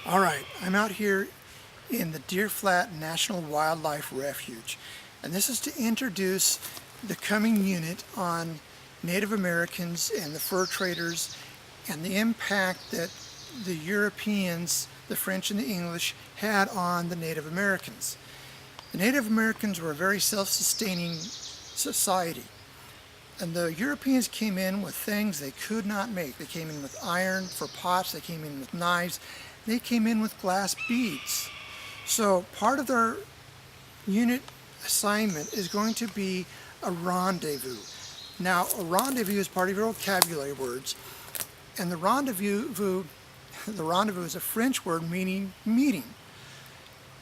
All right, I'm out here in the Deer Flat National Wildlife Refuge, and this is to introduce the coming unit on Native Americans and the fur traders and the impact that the Europeans, the French and the English, had on the Native Americans. The Native Americans were a very self-sustaining society, and the Europeans came in with things they could not make. They came in with iron for pots, they came in with knives, they came in with glass beads. So part of their unit assignment is going to be a rendezvous. Now, a rendezvous is part of your vocabulary words, and the rendezvous is a French word meaning meeting.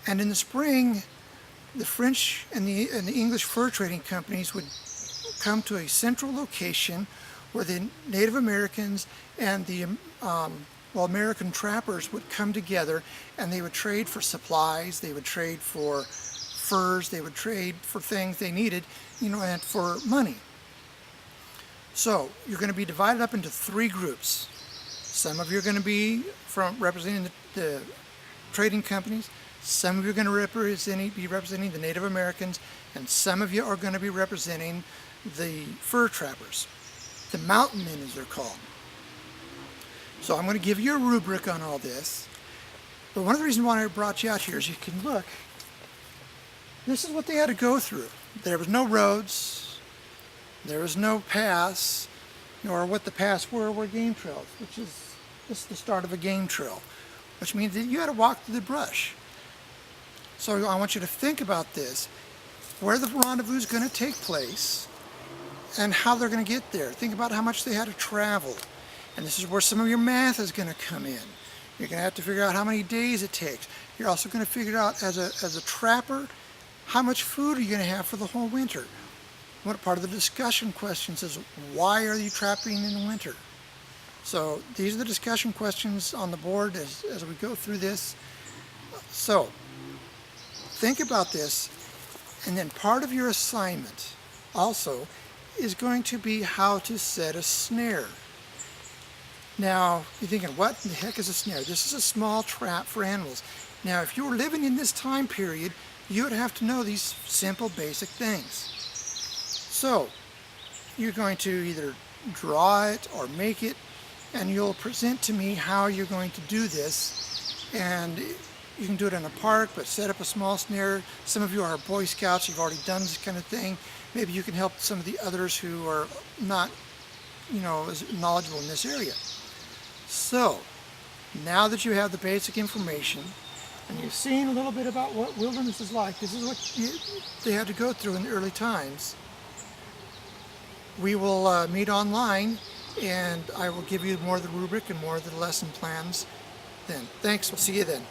And in the spring, the French and the English fur trading companies would come to a central location where the Native Americans and the American trappers would come together, and they would trade for supplies, they would trade for furs, they would trade for things they needed, and for money. So you're going to be divided up into three groups. Some of you are going to be representing the trading companies, some of you are going to be representing the Native Americans, and some of you are going to be representing the fur trappers, the mountain men as they're called. So I'm going to give you a rubric on all this, but one of the reasons why I brought you out here is you can look. This is what they had to go through. There was no roads, there was no paths, nor what the paths were game trails, this is the start of a game trail, which means that you had to walk through the brush. So I want you to think about this, where the rendezvous is going to take place, and how they're going to get there. Think about how much they had to travel. And this is where some of your math is going to come in. You're going to have to figure out how many days it takes. You're also going to figure out, as a trapper, how much food are you going to have for the whole winter. What part of the discussion questions is, why are you trapping in the winter? So these are the discussion questions on the board as we go through this. So think about this, and then part of your assignment also is going to be how to set a snare. Now, you're thinking, what the heck is a snare? This is a small trap for animals. Now, if you were living in this time period, you would have to know these simple, basic things. So, you're going to either draw it or make it, and you'll present to me how you're going to do this. And you can do it in a park, but set up a small snare. Some of you are Boy Scouts, you've already done this kind of thing. Maybe you can help some of the others who are not, as knowledgeable in this area. So, now that you have the basic information, and you've seen a little bit about what wilderness is like, this is what they had to go through in the early times, we will meet online, and I will give you more of the rubric and more of the lesson plans then. Thanks, we'll see you then.